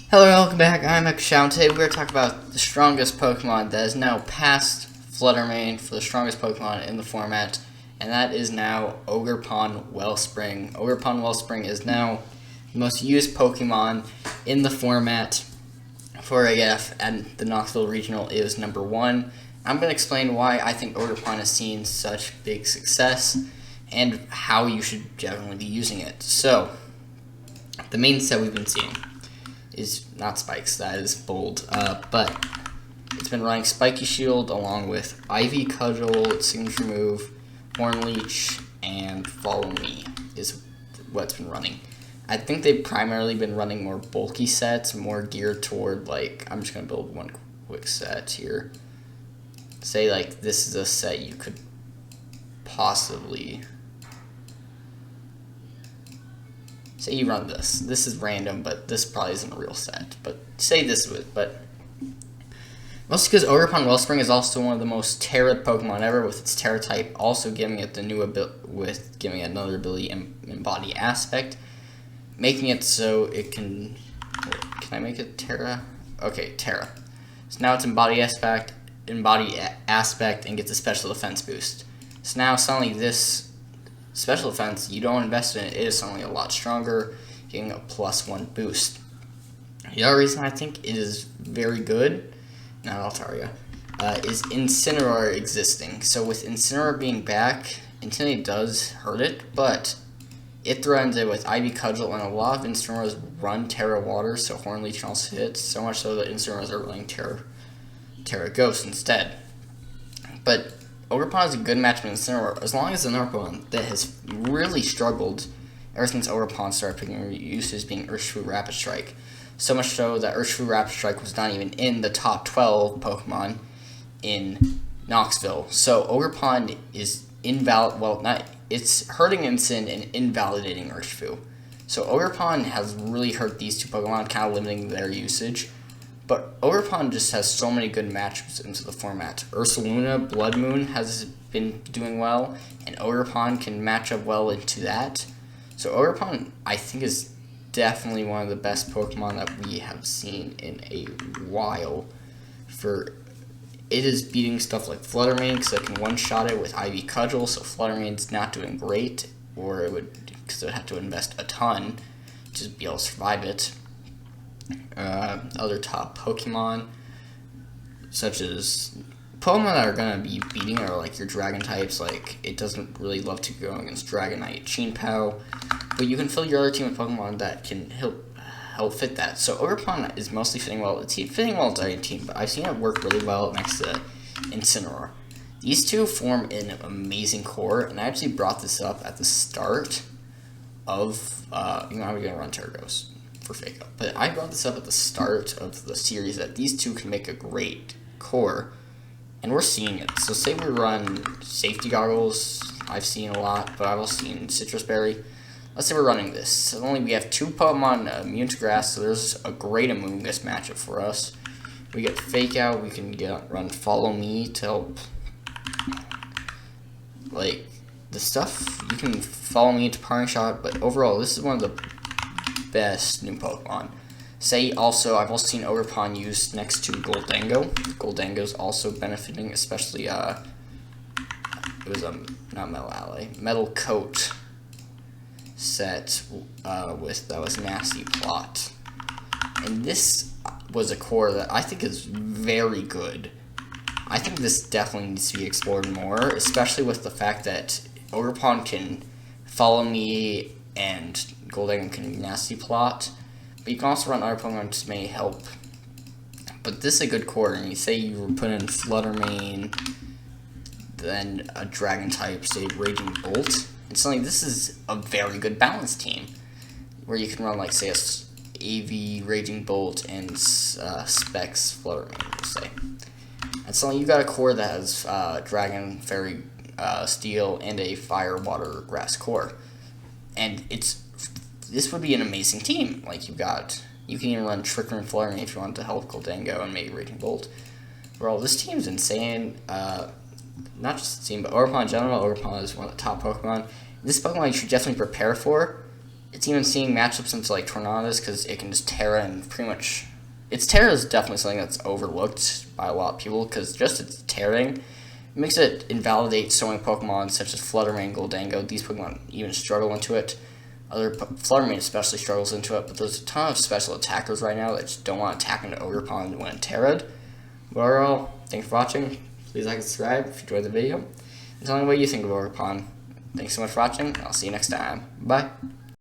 Hello and welcome back, I'm Ekshao, and today we're going to talk about the strongest Pokemon that is now past Fluttermane for the strongest Pokemon in the format, and that is now Ogerpon-Wellspring. Ogerpon-Wellspring is now the most used Pokemon in the format for AF, and the Knoxville Regional is number 1. I'm going to explain why I think Ogerpon has seen such big success, and how you should generally be using it. So, the main set we've been seeing is not Spikes, that is bold, but it's been running Spiky Shield along with Ivy Cudgel, its signature move, Horn Leech, and Follow Me is what's been running. I think they've primarily been running more bulky sets, more geared toward, like, I'm just going to build one quick set here. Say, like, this is a set you could possibly... Say you run this. This is random, but this probably isn't a real set. But say this would, but mostly because Ogerpon-Wellspring is also one of the most Terra Pokemon ever, with its Terra type also giving it the new giving it another ability, Embody Aspect, making it so it can. Can I make it Terra? Okay, Terra. So now it's Embody Aspect, and gets a special defense boost. So now suddenly this special defense, you don't invest in it, it is suddenly a lot stronger, getting a +1 boost. The other reason I think it is very good, not Altaria, is Incineroar existing. So with Incineroar being back, Intimidate does hurt it, but it threatens it with Ivy Cudgel, and a lot of Incineroars run Terra Water, so Horn Leech can also hit, so much so that Incineroars are running Terra Ghost instead. But Ogerpon is a good match with Incineroar, as long as another Pokemon that has really struggled ever since Ogerpon started picking uses being Urshifu Rapid Strike. So much so that Urshifu Rapid Strike was not even in the top 12 Pokemon in Knoxville. So Ogerpon is it's hurting Incin and invalidating Urshifu. So Ogerpon has really hurt these two Pokemon, kind of limiting their usage. But Ogerpon just has so many good matchups into the format. Ursaluna, Blood Moon has been doing well, and Ogerpon can match up well into that. So Ogerpon, I think, is definitely one of the best Pokemon that we have seen in a while. It is beating stuff like Fluttermane, because it can one-shot it with Ivy Cudgel, so Fluttermane's not doing great, because it would have to invest a ton to be able to survive it. Other top Pokemon, such as Pokemon that are going to be beating are like your Dragon types, like it doesn't really love to go against Dragonite, Chinpao, but you can fill your other team with Pokemon that can help fit that. So Ogerpon is mostly fitting well. It's fitting well with our team, but I've seen it work really well next to Incineroar. These two form an amazing core, and I actually brought this up at the start of, I'm going to run Terra Ghost for Fake Up, but I brought this up at the start of the series that these two can make a great core, and we're seeing it. So say we run Safety Goggles, I've seen a lot, but I've also seen Citrus Berry. Let's say we're running this. Suddenly we have two Pokemon immune to grass, so there's a great Amoonguss matchup for us. We get Fake Out, we can run Follow Me to help, like, the stuff, you can Follow Me into Parting Shot, but overall this is one of the best new Pokemon. I've also seen Ogerpon used next to Goldango. Goldango's also benefiting, especially it was not Metal Ally, Metal Coat set that was Nasty Plot. And this was a core that I think is very good. I think this definitely needs to be explored more, especially with the fact that Ogerpon can Follow Me and Goldango can Nasty Plot, but you can also run other Pokemon which may help. But this is a good core, and you say you put in Fluttermane, then a Dragon type, say Raging Bolt, and suddenly this is a very good balanced team, where you can run, like, say, a AV Raging Bolt and Specs Fluttermane, we'll say. And suddenly you got a core that has Dragon, Fairy, Steel, and a Fire, Water, Grass core. And this would be an amazing team. Like, you can even run Tricker and Fluttermane if you want to help Goldango and maybe Raging Bolt. Bro, this team's insane. Not just the team, but Ogerpon in general. Ogerpon is one of the top Pokemon. This Pokemon you should definitely prepare for It's even seeing matchups into like Tornadus because it can just Terra and pretty much. Its Terra is definitely something that's overlooked by a lot of people because just its Terraing makes it invalidate so many Pokemon such as Fluttermane, Goldango. These Pokemon even struggle into it. Fluttermane especially struggles into it, but there's a ton of special attackers right now that just don't want to attack into Ogerpon when Terra'd. But overall, thanks for watching. Please like and subscribe if you enjoyed the video. And tell me what you think of Ogerpon. Thanks so much for watching. I'll see you next time. Bye.